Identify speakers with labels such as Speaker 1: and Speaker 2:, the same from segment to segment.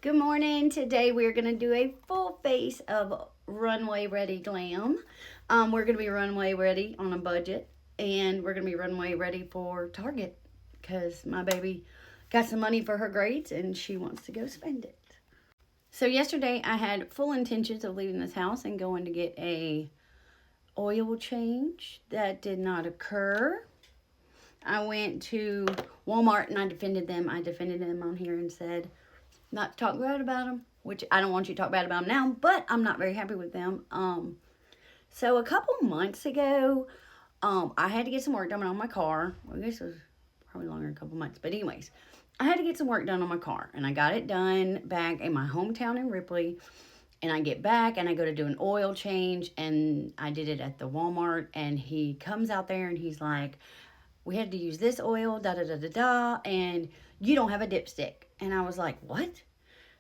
Speaker 1: Good morning. Today we're going to do a full face of Runway Ready Glam. We're going to be runway ready on a budget, and we're going to be runway ready for Target because my baby got some money for her grades and she wants to go spend it. So yesterday I had full intentions of leaving this house and going to get a oil change. That did not occur. I went to Walmart and I defended them. I defended them on here and said not to talk bad about them, which I don't want you to talk bad about them now, but I'm not very happy with them. So a couple months ago, I had to get some work done on my car. Well, I guess it was probably longer than a couple months, but anyways, I had to get some work done on my car, and I got it done back in my hometown in Ripley. And I get back and I go to do an oil change, and I did it at the Walmart, and he comes out there and he's like, we had to use this oil, da da da da da, and you don't have a dipstick. And I was like, what?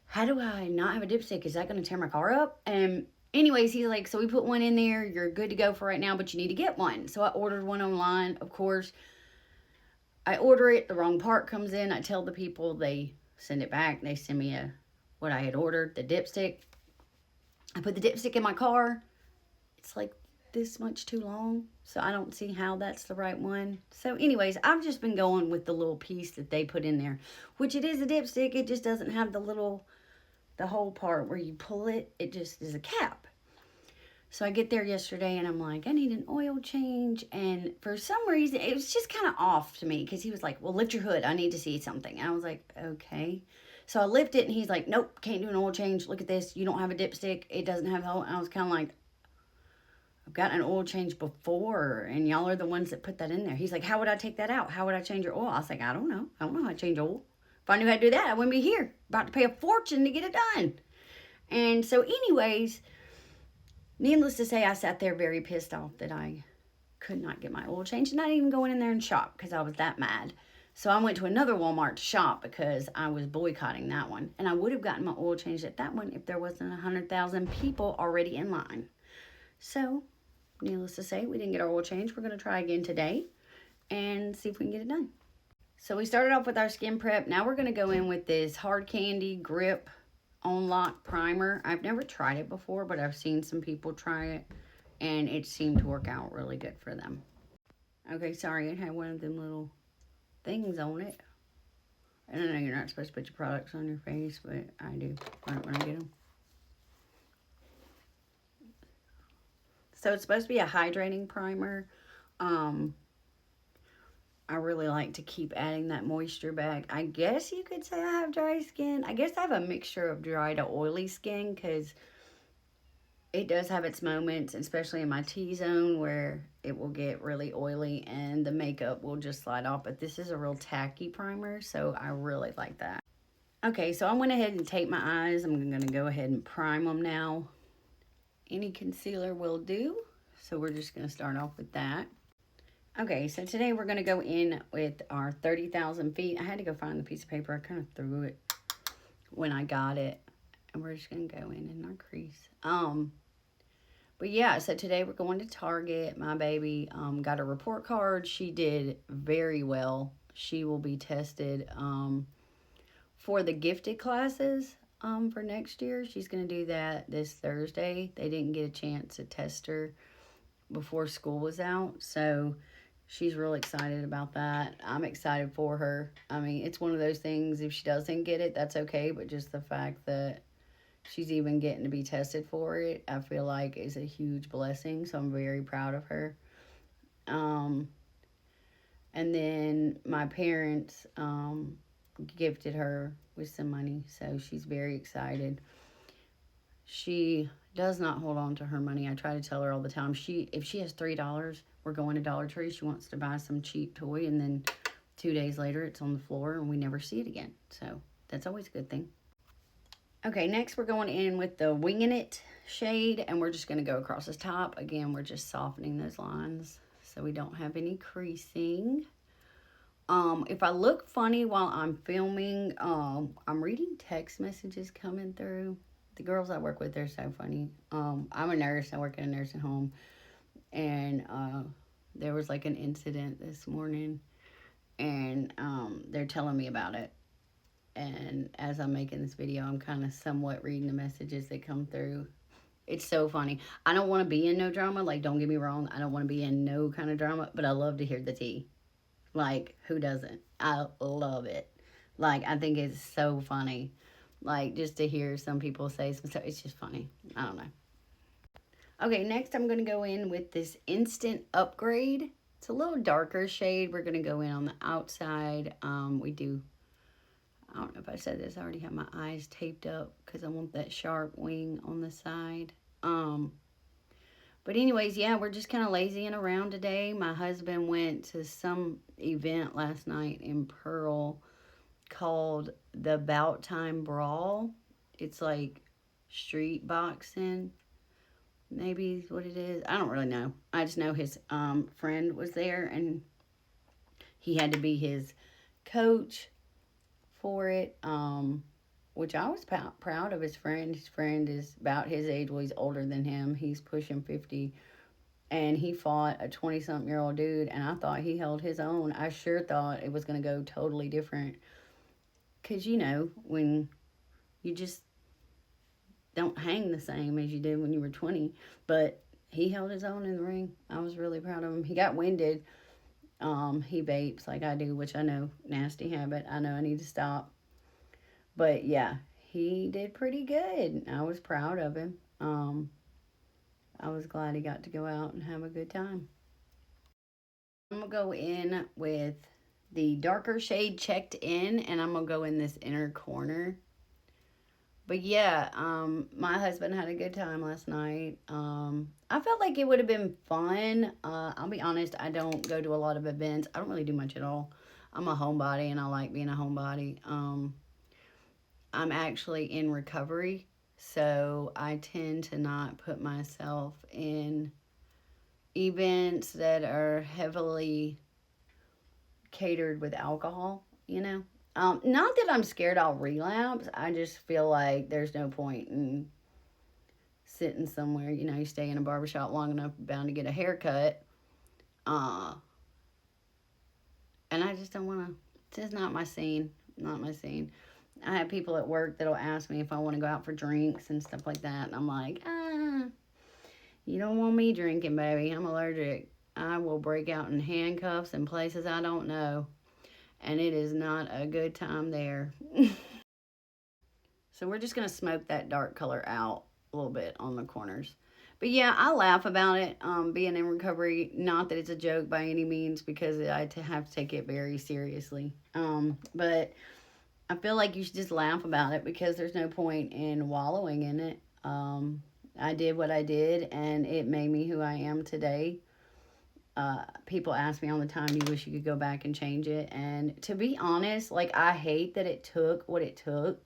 Speaker 1: How do I not have a dipstick? Is that going to tear my car up? And anyways, he's like, so we put one in there. You're good to go for right now, but you need to get one. So I ordered one online. Of course, I order it. The wrong part comes in. I tell the people, they send it back. They send me what I had ordered, the dipstick. I put the dipstick in my car. It's like this much too long, so I don't see how that's the right one. So anyways, I've just been going with the little piece that they put in there, which it is a dipstick. It just doesn't have the whole part where you pull it. It just is a cap. So I get there yesterday and I'm like, I need an oil change, and for some reason it was just kind of off to me because he was like, well, lift your hood, I need to see something. And I was like, okay. So I lift it and he's like, nope, can't do an oil change. Look at this, you don't have a dipstick. It doesn't have the whole. And I was kind of like, I've gotten an oil change before, and y'all are the ones that put that in there. He's like, how would I take that out? How would I change your oil? I was like, I don't know. I don't know how to change oil. If I knew how to do that, I wouldn't be here. About to pay a fortune to get it done. And so anyways, needless to say, I sat there very pissed off that I could not get my oil changed. Not even going in there and shop because I was that mad. So I went to another Walmart to shop because I was boycotting that one. And I would have gotten my oil changed at that one if there wasn't 100,000 people already in line. So needless to say, we didn't get our oil change. We're going to try again today and see if we can get it done. So we started off with our skin prep. Now we're going to go in with this Hard Candy Grip On Lock Primer. I've never tried it before, but I've seen some people try it, and it seemed to work out really good for them. Okay, sorry, it had one of them little things on it. And I know you're not supposed to put your products on your face, but I do when I get them. So it's supposed to be a hydrating primer. I really like to keep adding that moisture back. I guess you could say I have dry skin. I guess I have a mixture of dry to oily skin because it does have its moments, especially in my T-zone where it will get really oily and the makeup will just slide off. But this is a real tacky primer, so I really like that. Okay, so I went ahead and taped my eyes. I'm going to go ahead and prime them now. Any concealer will do, so we're just going to start off with that. Okay, so today we're going to go in with our 30,000 feet. I had to go find the piece of paper. I kind of threw it when I got it, and we're just going to go in our crease. But yeah, so today we're going to Target. My baby got a report card. She did very well. She will be tested for the gifted classes for next year. She's going to do that this Thursday. They didn't get a chance to test her before school was out, so she's really excited about that. I'm excited for her. I mean, it's one of those things, if she doesn't get it, that's okay, but just the fact that she's even getting to be tested for it, I feel like is a huge blessing, so I'm very proud of her. And then my parents gifted her with some money, so she's very excited. She does not hold on to her money. I try to tell her all the time, if she has $3, we're going to Dollar Tree. She wants to buy some cheap toy, and then 2 days later it's on the floor and we never see it again. So that's always a good thing. Okay, next we're going in with the Wingin' It shade, and we're just going to go across the top. Again, we're just softening those lines so we don't have any creasing. If I look funny while I'm filming, I'm reading text messages coming through. The girls I work with, they're so funny. I'm a nurse. I work in a nursing home. And there was like an incident this morning. And they're telling me about it. And as I'm making this video, I'm kind of somewhat reading the messages that come through. It's so funny. I don't want to be in no drama. Like, don't get me wrong. I don't want to be in no kind of drama, but I love to hear the tea. Like, who doesn't? I love it. Like, I think it's so funny. Like, just to hear some people say some stuff, it's just funny. I don't know. Okay, next I'm going to go in with this Instant Upgrade. It's a little darker shade. We're going to go in on the outside. We do, I don't know if I said this, I already have my eyes taped up because I want that sharp wing on the side. But anyways, yeah, we're just kind of lazying around today. My husband went to some event last night in Pearl called the About Time Brawl. It's like street boxing, maybe is what it is. I don't really know. I just know his friend was there, and he had to be his coach for it, which I was proud of his friend. His friend is about his age. Well, he's older than him. He's pushing 50, and he fought a 20-something-year-old dude, and I thought he held his own. I sure thought it was going to go totally different, because, you know, when you just don't hang the same as you did when you were 20, but he held his own in the ring. I was really proud of him. He got winded. He vapes like I do, which I know, nasty habit. I know I need to stop. But yeah, he did pretty good. I was proud of him. I was glad he got to go out and have a good time. I'm going to go in with the darker shade Checked In, and I'm going to go in this inner corner. But yeah, my husband had a good time last night. I felt like it would have been fun. I'll be honest, I don't go to a lot of events. I don't really do much at all. I'm a homebody, and I like being a homebody. I'm actually in recovery, so I tend to not put myself in events that are heavily catered with alcohol, you know. Not that I'm scared I'll relapse. I just feel like there's no point in sitting somewhere. You know, you stay in a barbershop long enough, bound to get a haircut. And I just don't want to. It's just not my scene. Not my scene. I have people at work that'll ask me if I want to go out for drinks and stuff like that. And I'm like, you don't want me drinking, baby. I'm allergic. I will break out in handcuffs in places I don't know. And it is not a good time there. So we're just going to smoke that dark color out a little bit on the corners. But yeah, I laugh about it, being in recovery. Not that it's a joke by any means, because I have to take it very seriously. But I feel like you should just laugh about it, because there's no point in wallowing in it. I did what I did, and it made me who I am today. People ask me all the time, do you wish you could go back and change it? And to be honest, like, I hate that it took what it took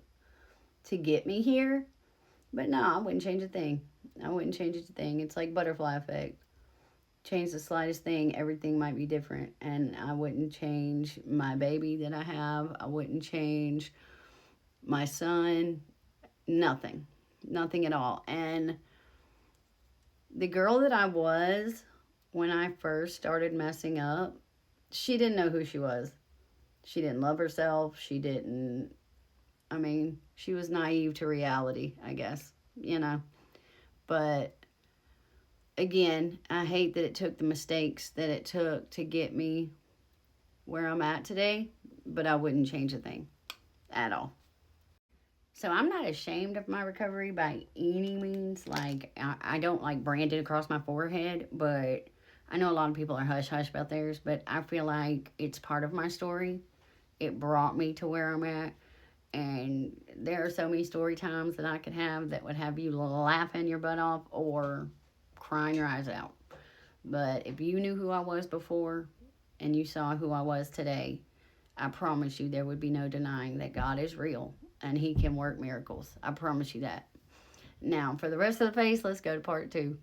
Speaker 1: to get me here. But no, I wouldn't change a thing. I wouldn't change a thing. It's like butterfly effect. Change the slightest thing, everything might be different. And I wouldn't change my baby that I have. I wouldn't change my son. Nothing. Nothing at all. And the girl that I was when I first started messing up, she didn't know who she was. She didn't love herself. She was naive to reality, I guess, you know. But again, I hate that it took the mistakes that it took to get me where I'm at today, but I wouldn't change a thing at all. So I'm not ashamed of my recovery by any means. Like, I don't like brand it across my forehead, but I know a lot of people are hush-hush about theirs, but I feel like it's part of my story. It brought me to where I'm at, and there are so many story times that I could have that would have you laughing your butt off or crying your eyes out. But if you knew who I was before and you saw who I was today, I promise you there would be no denying that God is real and He can work miracles. I promise you that. Now, for the rest of the face, let's go to part 2.